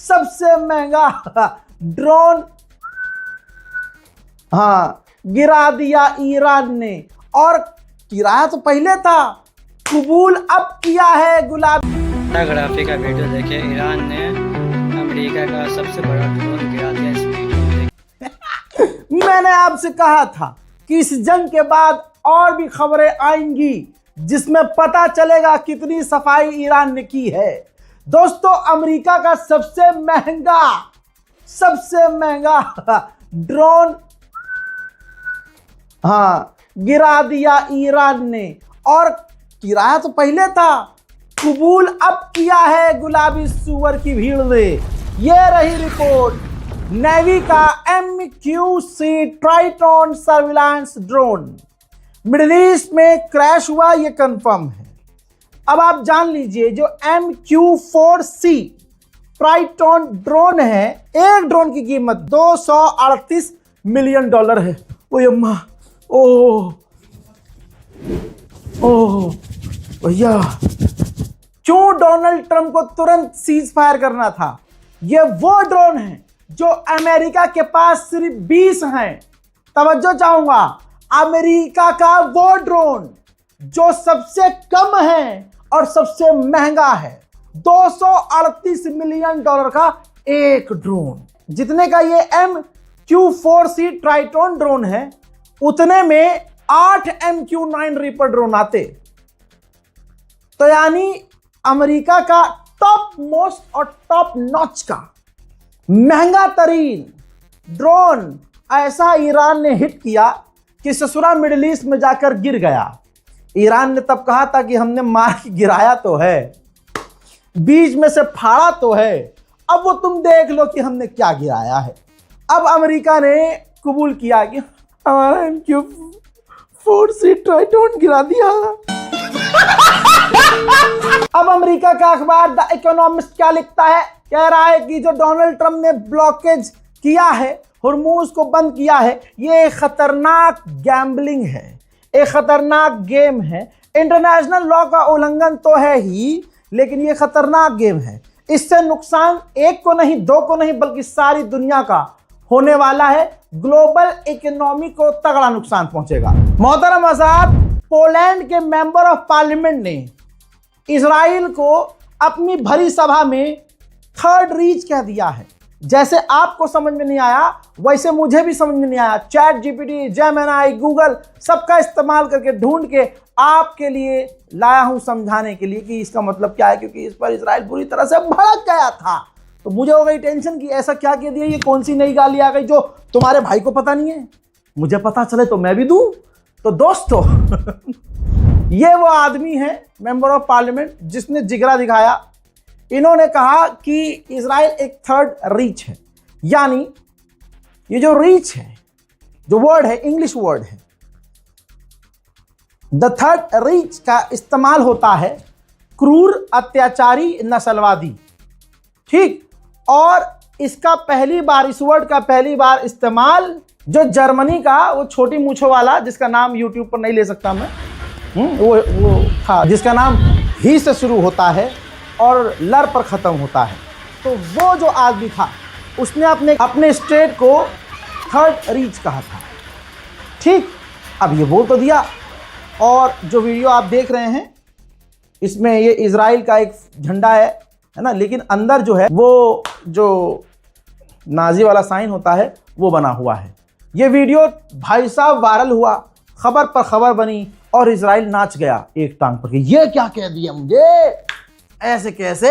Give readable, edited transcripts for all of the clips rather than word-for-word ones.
सबसे महंगा ड्रोन गिरा दिया ईरान ने। और गिराया तो पहले था, कबूल अब किया है गुलाबी। ग्राफी का वीडियो देखे, ईरान ने अमेरिका का सबसे बड़ा ड्रोन गिरा दिया। इस वीडियो मैंने आपसे कहा था कि इस जंग के बाद और भी खबरें आएंगी जिसमें पता चलेगा कितनी सफाई ईरान ने की है। दोस्तों, अमेरिका का सबसे महंगा ड्रोन गिरा दिया ईरान ने। और गिराया तो पहले था, कबूल अब किया है गुलाबी सुअर की भीड़ ने। ये रही रिपोर्ट, नेवी का MQ-3 Triton surveillance drone middle east में क्रैश हुआ, ये कंफर्म है। अब आप जान लीजिए, जो MQ-4C ट्राइटन ड्रोन है, एक ड्रोन की कीमत $238 मिलियन है। ओए अम्मा, ओह भैया, क्यों डोनाल्ड ट्रंप को तुरंत सीज फायर करना था? ये वो ड्रोन है जो अमेरिका के पास सिर्फ 20 हैं। तवज्जो चाहूंगा, अमेरिका का वो ड्रोन जो सबसे कम है और सबसे महंगा है, $238 मिलियन का एक ड्रोन। जितने का ये MQ-4C ट्राइटन ड्रोन है, उतने में 8 MQ-9 रीपर ड्रोन आते। तो यानी अमेरिका का टॉप मोस्ट और टॉप नॉच का महंगा तरीन ड्रोन ऐसा ईरान ने हिट किया कि ससुरा मिडिल ईस्ट में जाकर गिर गया। ईरान ने तब कहा था कि हमने मार के गिराया तो है, बीच में से फाड़ा तो है, अब वो तुम देख लो कि हमने क्या गिराया है। अब अमेरिका ने कबूल किया कि हमारा MQ-4C ट्राइटन गिरा दिया। अब अमेरिका का अखबार द इकोनॉमिस्ट क्या लिखता है? कह रहा है कि जो डोनाल्ड ट्रंप ने ब्लॉकेज किया है, हुर्मुज को बंद किया है, ये एक खतरनाक गैम्बलिंग है, एक खतरनाक गेम है। इंटरनेशनल लॉ का उल्लंघन तो है ही, लेकिन ये खतरनाक गेम है। इससे नुकसान एक को नहीं, दो को नहीं, बल्कि सारी दुनिया का होने वाला है। ग्लोबल इकोनॉमी को तगड़ा नुकसान पहुंचेगा। मोहतरम आज़ाद, पोलैंड के मेंबर ऑफ पार्लियामेंट ने इजराइल को अपनी भरी सभा में थर्ड रीच कह दिया है। जैसे आपको समझ में नहीं आया, वैसे मुझे भी समझ में नहीं आया। ChatGPT, जेमिनी, गूगल सबका इस्तेमाल करके ढूंढ के आपके लिए लाया हूं समझाने के लिए कि इसका मतलब क्या है, क्योंकि इस पर इजराइल पूरी तरह से भड़क गया था। तो मुझे हो गई टेंशन कि ऐसा क्या कह दिया, ये कौन सी नई गाली आ गई जो तुम्हारे भाई को पता नहीं है, मुझे पता चले तो मैं भी दूं। तो दोस्तों ये वो आदमी है, मेंबर ऑफ पार्लियामेंट, जिसने जिगरा दिखाया। इन्होंने कहा कि इजराइल एक थर्ड रीच है। यानी ये जो रीच है, जो वर्ड है, इंग्लिश वर्ड है, द थर्ड रीच का इस्तेमाल होता है क्रूर, अत्याचारी, नस्लवादी। ठीक, और इसका पहली बार, इस वर्ड का पहली बार इस्तेमाल जो जर्मनी का वो छोटी मूछों वाला, जिसका नाम यूट्यूब पर नहीं ले सकता मैं, वो था, जिसका नाम ही से शुरू होता है और लर पर ख़त्म होता है। तो वो जो आदमी था, उसने अपने स्टेट को थर्ड रीच कहा था। ठीक, अब ये बोल तो दिया। और जो वीडियो आप देख रहे हैं, इसमें ये इजराइल का एक झंडा है ना, लेकिन अंदर जो है वो जो नाजी वाला साइन होता है वो बना हुआ है। ये वीडियो भाई साहब वायरल हुआ, खबर पर खबर बनी और इजराइल नाच गया एक टांग पर। ये क्या कह दिया मुझे, ऐसे कैसे?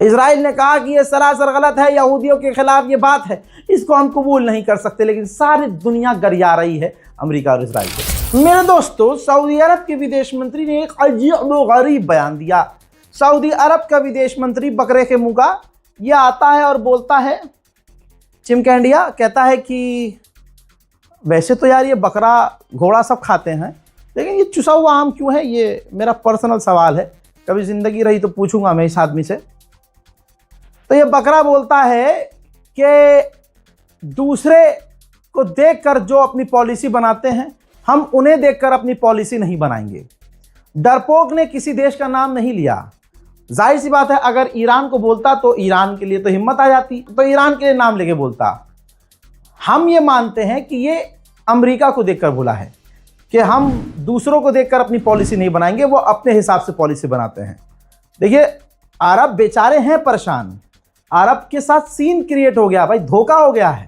इजराइल ने कहा कि ये सरासर गलत है, यहूदियों के खिलाफ ये बात है, इसको हम कबूल नहीं कर सकते। लेकिन सारी दुनिया गरिया रही है अमेरिका और इजराइल को। मेरे दोस्तों, सऊदी अरब के विदेश मंत्री ने एक अजीब व गरीब बयान दिया। सऊदी अरब का विदेश मंत्री बकरे के मुंह का, ये आता है और बोलता है चिमकैंडिया, कहता है कि वैसे तो यार ये बकरा घोड़ा सब खाते हैं, लेकिन ये चुसा हुआ आम क्यों है? ये मेरा पर्सनल सवाल है, कभी ज़िंदगी रही तो पूछूंगा मैं इस आदमी से। तो ये बकरा बोलता है कि दूसरे को देखकर जो अपनी पॉलिसी बनाते हैं, हम उन्हें देखकर अपनी पॉलिसी नहीं बनाएंगे। डरपोक ने किसी देश का नाम नहीं लिया, जाहिर सी बात है, अगर ईरान को बोलता तो ईरान के लिए तो हिम्मत आ जाती, तो ईरान के लिए नाम लेके बोलता। हम ये मानते हैं कि ये अमेरिका को देखकर बोला है कि हम दूसरों को देखकर अपनी पॉलिसी नहीं बनाएंगे, वो अपने हिसाब से पॉलिसी बनाते हैं। देखिए, अरब बेचारे हैं परेशान, अरब के साथ सीन क्रिएट हो गया भाई, धोखा हो गया है।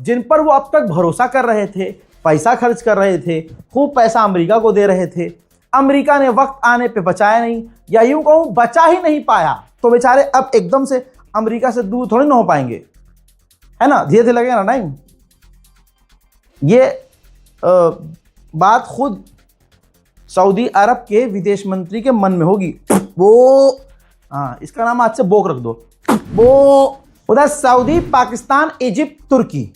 जिन पर वो अब तक भरोसा कर रहे थे, पैसा खर्च कर रहे थे, खूब पैसा अमेरिका को दे रहे थे, अमेरिका ने वक्त आने पे बचाया नहीं, या यूं कहूं बचा ही नहीं पाया, तो बेचारे अब एकदम से अमेरिका से दूर थोड़ी ना हो पाएंगे, है ना, धीरे धीरे लगेगा ना टाइम। ये बात खुद सऊदी अरब के विदेश मंत्री के मन में होगी। वो इसका नाम आज से बोक रख दो, वो। उधर सऊदी, पाकिस्तान, इजिप्ट, तुर्की,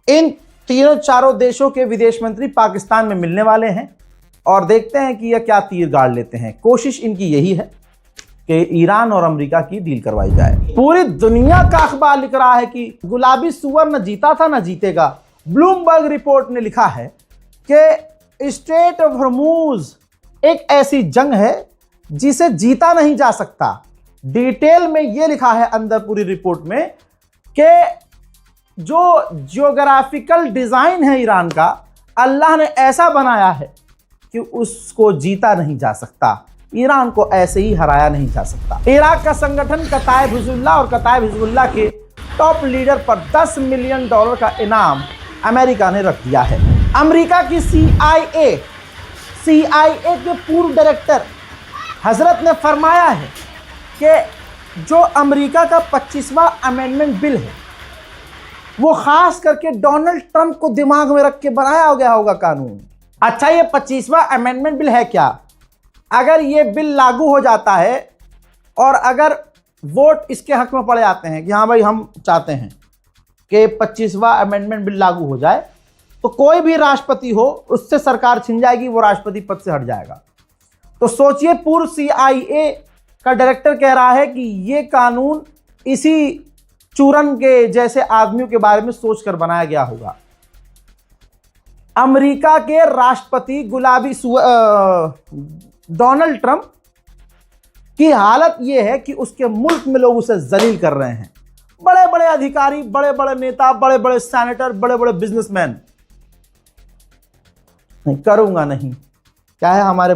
इन तीनों चारों देशों के विदेश मंत्री पाकिस्तान में मिलने वाले हैं और देखते हैं कि यह क्या तीर गाड़ लेते हैं। कोशिश इनकी यही है कि ईरान और अमेरिका की डील करवाई जाए। पूरी दुनिया का अखबार लिख रहा है कि गुलाबी सुअर न जीता था न जीतेगा। ब्लूमबर्ग रिपोर्ट ने लिखा है कि स्ट्रेट ऑफ हॉर्मूज एक ऐसी जंग है जिसे जीता नहीं जा सकता। डिटेल में यह लिखा है अंदर पूरी रिपोर्ट में कि जो जियोग्राफिकल डिजाइन है ईरान का, अल्लाह ने ऐसा बनाया है कि उसको जीता नहीं जा सकता, ईरान को ऐसे ही हराया नहीं जा सकता। इराक का संगठन कताइब हिजबुल्लाह और कताइब हिजबुल्लाह के टॉप लीडर पर $10 मिलियन का इनाम अमेरिका ने रख दिया है। अमेरिका की CIA के पूर्व डायरेक्टर हजरत ने फरमाया है कि जो अमेरिका का 25वां अमेंडमेंट बिल है, वो खास करके डोनाल्ड ट्रंप को दिमाग में रख के बनाया गया होगा कानून। अच्छा, ये 25वां अमेंडमेंट बिल है क्या? अगर ये बिल लागू हो जाता है और अगर वोट इसके हक में पड़ जाते हैं कि हाँ भाई हम चाहते हैं कि 25वां अमेंडमेंट बिल लागू हो जाए, तो कोई भी राष्ट्रपति हो उससे सरकार छिन जाएगी, वो राष्ट्रपति पद से हट जाएगा। तो सोचिए, पूर्व CIA का डायरेक्टर कह रहा है कि ये कानून इसी चूरन के जैसे आदमियों के बारे में सोचकर बनाया गया होगा। अमेरिका के राष्ट्रपति डोनाल्ड ट्रंप की हालत यह है कि उसके मुल्क में लोग उसे जलील कर रहे हैं। बड़े बड़े अधिकारी, बड़े बड़े नेता, बड़े बड़े सेनेटर, बड़े बड़े बिजनेसमैन, नहीं करूंगा नहीं, क्या है हमारे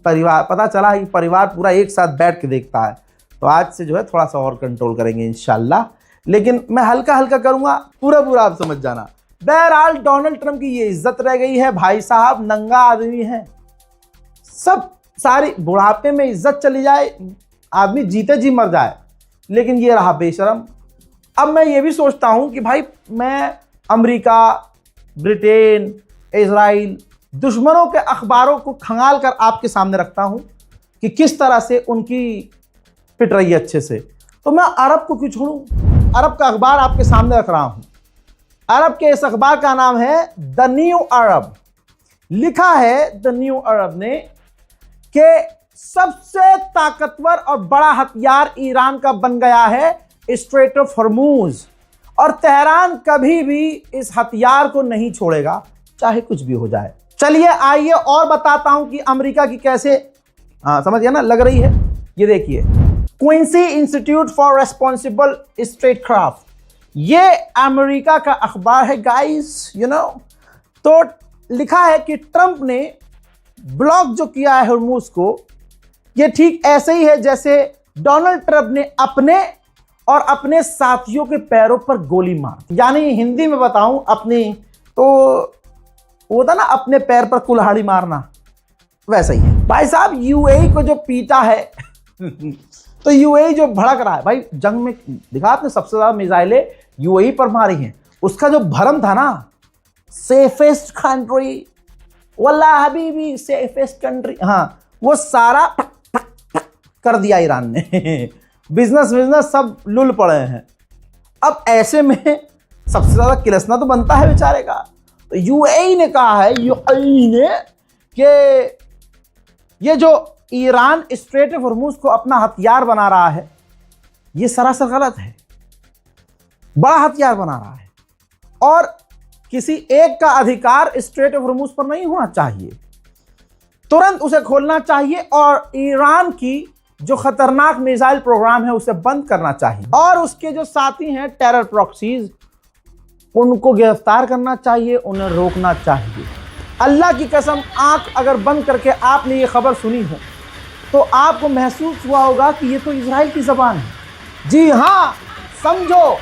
परिवार, पता चला है कि परिवार पूरा एक साथ बैठ के देखता है, तो आज से जो है थोड़ा सा और कंट्रोल करेंगे इंशाल्लाह, लेकिन मैं हल्का हल्का करूंगा, पूरा पूरा आप समझ जाना। बहरहाल डोनाल्ड ट्रंप की ये इज्जत रह गई है, भाई साहब नंगा आदमी है, सब सारी बुढ़ापे में इज्जत चली जाए, आदमी जीते जी मर जाए, लेकिन ये रहा बेशरम। अब मैं ये भी सोचता हूं कि भाई मैं अमेरिका, ब्रिटेन, इजराइल, दुश्मनों के अखबारों को खंगाल कर आपके सामने रखता हूं कि किस तरह से उनकी पिट रही है अच्छे से, तो मैं अरब को क्यों छोड़ूं? अरब का अखबार आपके सामने रख रहा हूं। अरब के इस अखबार का नाम है द न्यू अरब। लिखा है द न्यू अरब ने कि सबसे ताकतवर और बड़ा हथियार ईरान का बन गया है स्ट्रेट ऑफ हॉर्मूज, और तेहरान कभी भी इस हथियार को नहीं छोड़ेगा, चाहे कुछ भी हो जाए। चलिए आइए और बताता हूं कि अमेरिका की कैसे, समझ गया ना, लग रही है। ये देखिए, Quincy Institute for Responsible Statecraft, ये अमेरिका का अखबार है गाइस, यू नो। तो लिखा है कि ट्रंप ने ब्लॉक जो किया है हॉर्मूज को, ये ठीक ऐसे ही है जैसे डोनाल्ड ट्रंप ने अपने और अपने साथियों के पैरों पर गोली मार, यानी हिंदी में बताऊं अपनी, तो वो था ना अपने पैर पर कुल्हाड़ी मारना, वैसा ही है भाई साहब। यूएई को जो पीटा है तो यूएई जो भड़क रहा है भाई, जंग में दिखा आपने सबसे ज्यादा मिसाइलें यूएई पर मारी हैं, उसका जो भरम था ना, सेफेस्ट कंट्री, वल्ला हबीबी सेफेस्ट कंट्री, हाँ, वो सारा कर दिया ईरान ने। बिजनेस सब लुल पड़े हैं। अब ऐसे में सबसे ज्यादा किलसना तो बनता है बेचारे का। तो यूएई ने कहा है, यूएई ने, कि ये जो ईरान स्ट्रेट ऑफ हॉर्मूज को अपना हथियार बना रहा है, ये सरासर गलत है, बड़ा हथियार बना रहा है, और किसी एक का अधिकार स्ट्रेट ऑफ हॉर्मूज पर नहीं होना चाहिए, तुरंत उसे खोलना चाहिए और ईरान की जो खतरनाक मिसाइल प्रोग्राम है उसे बंद करना चाहिए, और उसके जो साथी हैं टेरर प्रॉक्सीज, उनको गिरफ्तार करना चाहिए, उन्हें रोकना चाहिए। अल्लाह की कसम, आंख अगर बंद करके आपने ये खबर सुनी हो तो आपको महसूस हुआ होगा कि ये तो इजराइल की ज़बान है। जी हाँ, समझो,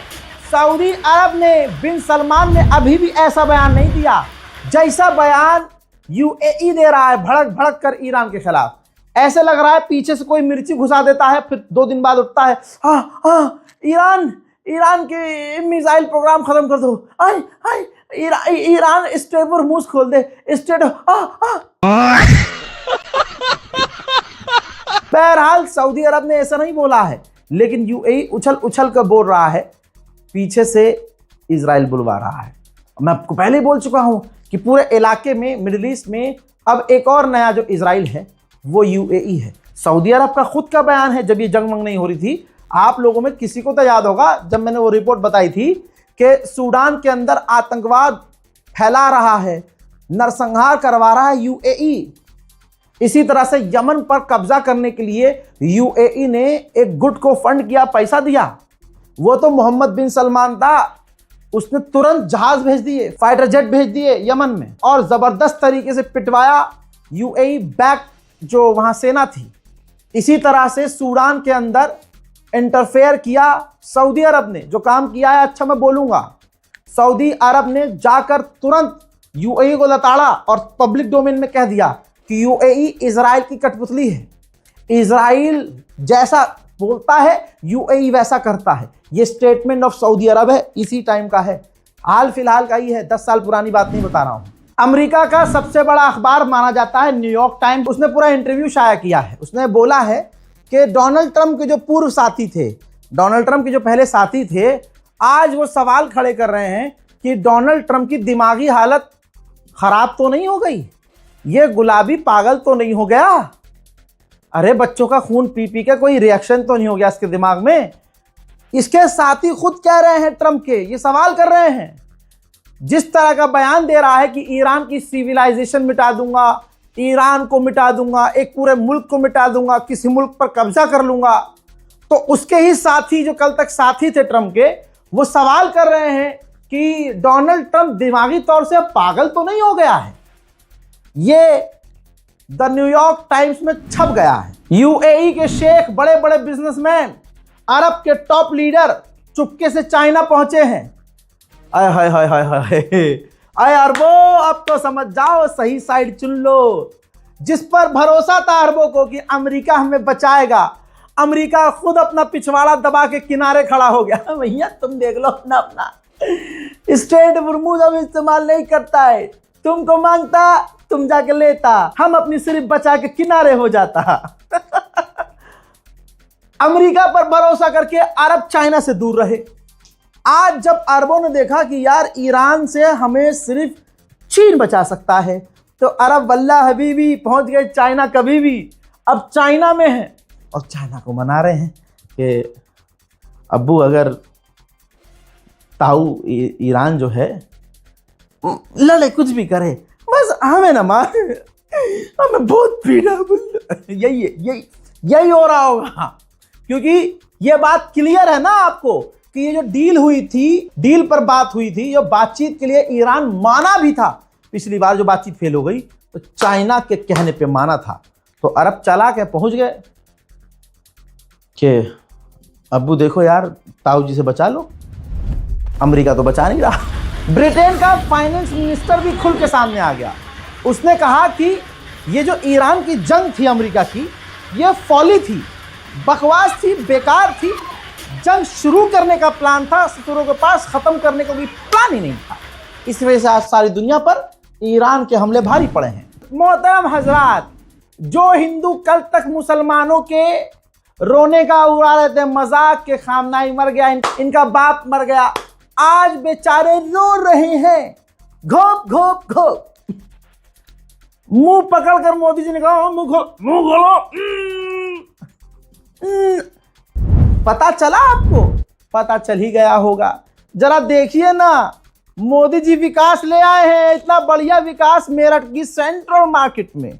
सऊदी अरब ने, बिन सलमान ने अभी भी ऐसा बयान नहीं दिया जैसा बयान यूएई दे रहा है भड़क भड़क कर ईरान के खिलाफ। ऐसे लग रहा है पीछे से कोई मिर्ची घुसा देता है, फिर 2 दिन बाद उठता है, हाँ ईरान के मिसाइल प्रोग्राम खत्म कर दो, ईरान स्टेट पर मुंह खोल दे, स्टेट। बहरहाल सऊदी अरब ने ऐसा नहीं बोला है, लेकिन यूएई उछल उछल कर बोल रहा है, पीछे से इजराइल बुलवा रहा है। मैं आपको पहले बोल चुका हूं कि पूरे इलाके में, मिडिल ईस्ट में अब एक और नया जो इजराइल है वो यूएई है। सऊदी अरब का खुद का बयान है, जब ये जंग मंग नहीं हो रही थी, आप लोगों में किसी को तो याद होगा जब मैंने वो रिपोर्ट बताई थी कि सूडान के अंदर आतंकवाद फैला रहा है, नरसंहार करवा रहा है यूएई। इसी तरह से यमन पर कब्जा करने के लिए यूएई ने एक गुट को फंड किया, पैसा दिया। वो तो मोहम्मद बिन सलमान था, उसने तुरंत जहाज भेज दिए, फाइटर जेट भेज दिए यमन में, और जबरदस्त तरीके से पिटवाया यूएई बैक जो वहां सेना थी। इसी तरह से सूडान के अंदर इंटरफेयर किया सऊदी अरब ने, जो काम किया है अच्छा मैं बोलूंगा। सऊदी अरब ने जाकर तुरंत यूएई को लताड़ा और पब्लिक डोमेन में कह दिया कि यूएई इजराइल की कठपुतली है, इजराइल जैसा बोलता है यूएई वैसा करता है। ये स्टेटमेंट ऑफ सऊदी अरब है, इसी टाइम का है, हाल फिलहाल का ही है, 10 साल पुरानी बात नहीं बता रहा हूं। अमेरिका का सबसे बड़ा अखबार माना जाता है न्यूयॉर्क टाइम्स, उसने पूरा इंटरव्यू शाया किया है। उसने बोला है कि डोनाल्ड ट्रंप के जो पूर्व साथी थे, डोनाल्ड ट्रंप के जो पहले साथी थे, आज वो सवाल खड़े कर रहे हैं कि डोनाल्ड ट्रंप की दिमागी हालत खराब तो नहीं हो गई, ये गुलाबी पागल तो नहीं हो गया, अरे बच्चों का खून पी पी के कोई रिएक्शन तो नहीं हो गया इसके दिमाग में। इसके साथी खुद कह रहे हैं, ट्रंप के, ये सवाल कर रहे हैं। जिस तरह का बयान दे रहा है कि ईरान की सिविलाइजेशन मिटा दूंगा, ईरान को मिटा दूंगा, एक पूरे मुल्क को मिटा दूंगा, किसी मुल्क पर कब्जा कर लूंगा, तो उसके ही साथी जो कल तक साथी थे ट्रंप के, वो सवाल कर रहे हैं कि डोनाल्ड ट्रंप दिमागी तौर से पागल तो नहीं हो गया है। ये द न्यूयॉर्क टाइम्स में छप गया है। यूएई के शेख, बड़े बड़े बिजनेसमैन, अरब के टॉप लीडर चुपके से चाइना पहुंचे हैं। आय हाय हाय हाय हाय, अरे अरबों अब तो समझ जाओ, सही साइड चुन लो। जिस पर भरोसा था अरबों को कि अमेरिका हमें बचाएगा, अमेरिका खुद अपना पिछवाड़ा दबा के किनारे खड़ा हो गया। भैया तुम देख लो अपना अपना स्टेट बुरमूज अब इस्तेमाल नहीं करता है, तुमको मांगता तुम जाके लेता, हम अपनी सिर्फ बचा के किनारे हो जाता। अमेरिका पर भरोसा करके अरब चाइना से दूर रहे। आज जब अरबों ने देखा कि यार ईरान से हमें सिर्फ चीन बचा सकता है, तो अरब वल्ला हबीबी पहुंच गए चाइना कभी भी। अब चाइना में है और चाइना को मना रहे हैं कि अब्बू अगर ताऊ ईरान जो है लड़े कुछ भी करे, बस हमें ना मार, हमें बहुत पीड़ा। यही हो रहा होगा, क्योंकि ये बात क्लियर है ना आपको कि ये जो डील हुई थी, डील पर बात हुई थी, जो बातचीत के लिए ईरान माना भी था। पिछली बार जो बातचीत फेल हो गई तो चाइना के कहने पे माना था, तो अरब चला के पहुंच गए कि अब्बू देखो यार ताऊ जी से बचा लो, अमेरिका तो बचा नहीं रहा। ब्रिटेन का फाइनेंस मिनिस्टर भी खुल के सामने आ गया, उसने कहा कि ये जो ईरान की जंग थी अमेरिका की, ये फॉली थी, बकवास थी, बेकार थी। जंग शुरू करने का प्लान था शत्रुओं के पास, खत्म करने का कोई प्लान ही नहीं था। इस वजह से आज सारी दुनिया पर ईरान के हमले भारी पड़े हैं। मोहतरम हजरात, जो हिंदू कल तक मुसलमानों के रोने का उड़ा रहे थे, मजाक के खामनाई मर गया, इनका बाप मर गया, आज बेचारे रो रहे हैं, घोप घोप घोप। मुंह पकड़कर मोदी जी ने कहा मुंह खोलो। पता चला आपको? पता चल ही गया होगा। जरा देखिए ना, मोदी जी विकास ले आए हैं, इतना बढ़िया विकास मेरठ की सेंट्रल मार्केट में।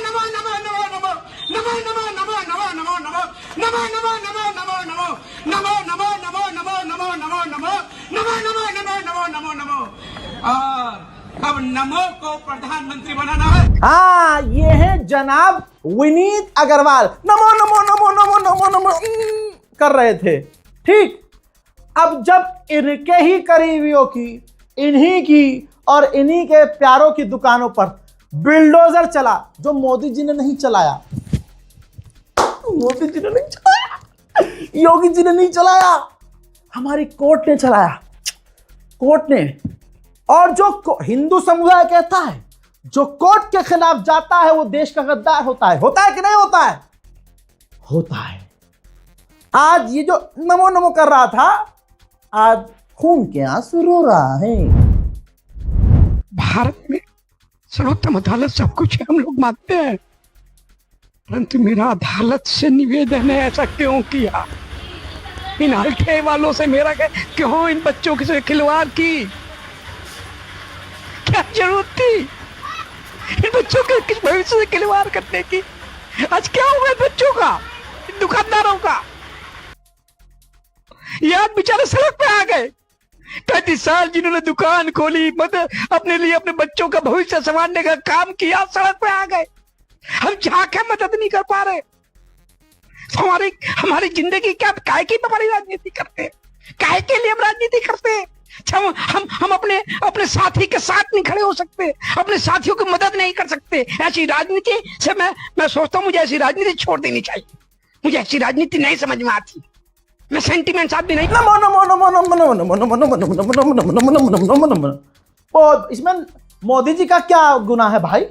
और अब नमो को प्रधानमंत्री बनाना है। हाँ, ये है जनाब विनीत अग्रवाल, नमो नमो नमो नमो नमो नमो कर रहे थे। ठीक, अब जब इनके ही करीबियों की, इन्हीं की और इन्हीं के प्यारों की दुकानों पर बिल्डोजर चला, जो मोदी जी ने नहीं चलाया, मोदी जी ने नहीं चलाया, योगी जी ने नहीं चलाया, हमारी कोर्ट ने चलाया, कोर्ट ने। और जो हिंदू समुदाय कहता है, जो कोर्ट के खिलाफ जाता है वो देश का गद्दार होता है। होता है कि नहीं होता है? होता है। आज ये जो नमो नमो कर रहा था, आज खून के आंसू रो रहा है। भारत में सर्वोत्तम अदालत सब कुछ है, हम लोग मानते हैं, परंतु मेरा अदालत से निवेदन है, ऐसा क्यों किया? इन हल्के वालों से मेरा क्यों इन बच्चों के से खिलवाड़ की? क्या जरूरत थी इन बच्चों के किस भविष्य से खिलवाड़ करने की? आज क्या हुआ इन बच्चों का, इन दुकानदारों का? ये आज बेचारे सड़क पे आ गए। 35 साल जिन्होंने दुकान खोली, अपने लिए अपने बच्चों का भविष्य संवारने का काम किया, सड़क पे आ गए। हम जाके मदद नहीं कर पा रहे। हमारी जिंदगी क्या, काहे की हमारी राजनीति करते हैं? काहे के लिए हम राजनीति करते हैं? हम अपने साथी के साथ नहीं खड़े हो सकते, अपने साथियों की मदद नहीं कर सकते। ऐसी राजनीति से मैं सोचता हूँ मुझे ऐसी राजनीति छोड़ देनी चाहिए। मुझे ऐसी राजनीति नहीं समझ में आती। मैं सेंटिमेंट्स आदमी नहीं। नमो नमो नमो नमो नमो नमो नमो नमो नमो नमो नमो नमो नमो नमो नमो नमो नमो। और इसमें मोदी जी का क्या गुनाह है भाई?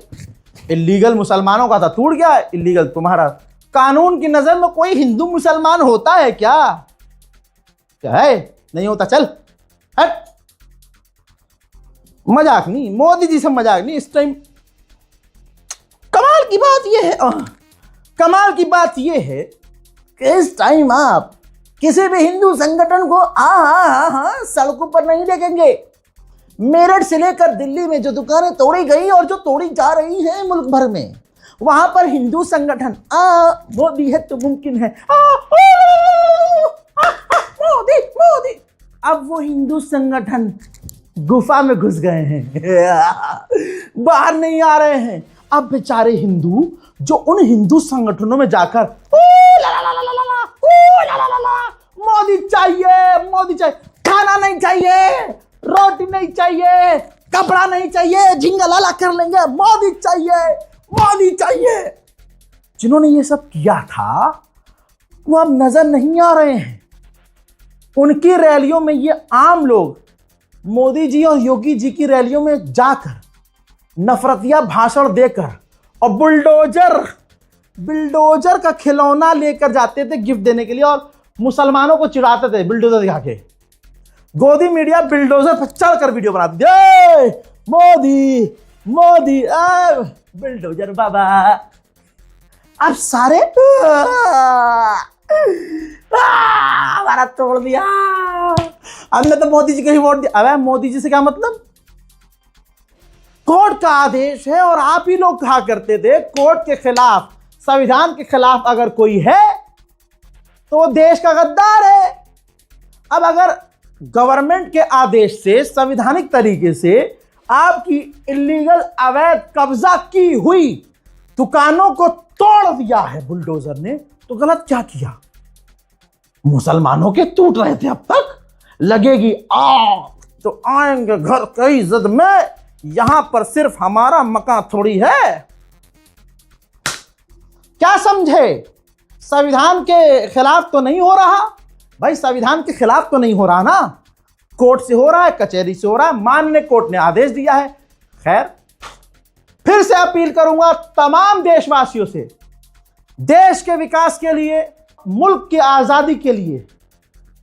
इलीगल मुसलमानों का था, टूट गया, इलीगल तुम्हारा। कानून की नजर में कोई हिंदू मुसलमान होता है क्या? क्या है? नहीं होता। चल हट, मजाक नहीं, मोदी जी से मजाक नहीं इस टाइम। कमाल की बात यह है, कमाल की बात यह है कि इस टाइम आप किसी भी हिंदू संगठन को सड़कों पर नहीं देखेंगे। मेरठ से लेकर दिल्ली में जो दुकानें तोड़ी गई और जो तोड़ी जा रही हैं मुल्क भर में, वहां पर हिंदू संगठन मोदी है तो मुमकिन है, मोदी मोदी। अब वो हिंदू संगठन गुफा में घुस गए हैं, बाहर नहीं आ रहे हैं। अब बेचारे हिंदू जो उन हिंदू संगठनों में जाकर मोदी चाहिए, मोदी चाहिए, खाना नहीं चाहिए, रोटी नहीं चाहिए, कपड़ा नहीं चाहिए, झिंगा लाला कर लेंगे, मोदी चाहिए, मोदी चाहिए। जिन्होंने ये सब किया था वो अब नजर नहीं आ रहे हैं। उनकी रैलियों में ये आम लोग मोदी जी और योगी जी की रैलियों में जाकर नफरतिया भाषण देकर और बिल्डोजर का खिलौना लेकर जाते थे गिफ्ट देने के लिए, और मुसलमानों को चिढ़ाते थे बिल्डोजर दिखा के। गोदी मीडिया बिल्डोजर पर चढ़कर वीडियो बनाती दे, मोदी मोदी बिल्डोजर बाबा अब सारे हमारा तोड़ दिया, हमने तो मोदी जी को ही वोट दिया। अबे मोदी जी से क्या मतलब? कोर्ट का आदेश है और आप ही लोग कहा करते थे कोर्ट के खिलाफ, संविधान के खिलाफ अगर कोई है तो वो देश का गद्दार है। अब अगर गवर्नमेंट के आदेश से संवैधानिक तरीके से आपकी इलीगल अवैध कब्जा की हुई दुकानों को तोड़ दिया है बुलडोजर ने, तो गलत क्या किया? मुसलमानों के टूट रहे थे अब तक, लगेगी आग तो आएंगे घर की इज्जत में, यहां पर सिर्फ हमारा मकान थोड़ी है। क्या समझे? संविधान के खिलाफ तो नहीं हो रहा भाई, संविधान के खिलाफ तो नहीं हो रहा ना, कोर्ट से हो रहा है, कचहरी से हो रहा है, माननीय कोर्ट ने आदेश दिया है। खैर, फिर से अपील करूंगा तमाम देशवासियों से, देश के विकास के लिए, मुल्क की आजादी के लिए।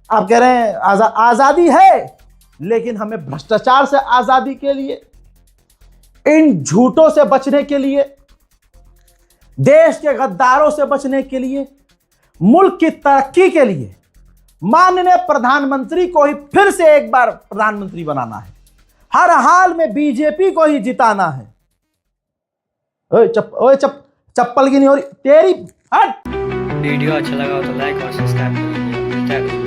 आप कह रहे हैं आजादी है, लेकिन हमें भ्रष्टाचार से आजादी के लिए, इन झूठों से बचने के लिए, देश के गद्दारों से बचने के लिए, मुल्क की तरक्की के लिए माननीय प्रधानमंत्री को ही फिर से एक बार प्रधानमंत्री बनाना है। हर हाल में बीजेपी को ही जिताना है। चप्पल की नहीं हो रही तेरी, हट। वीडियो अच्छा लगा हो तो लाइक और सब्सक्राइब करिए।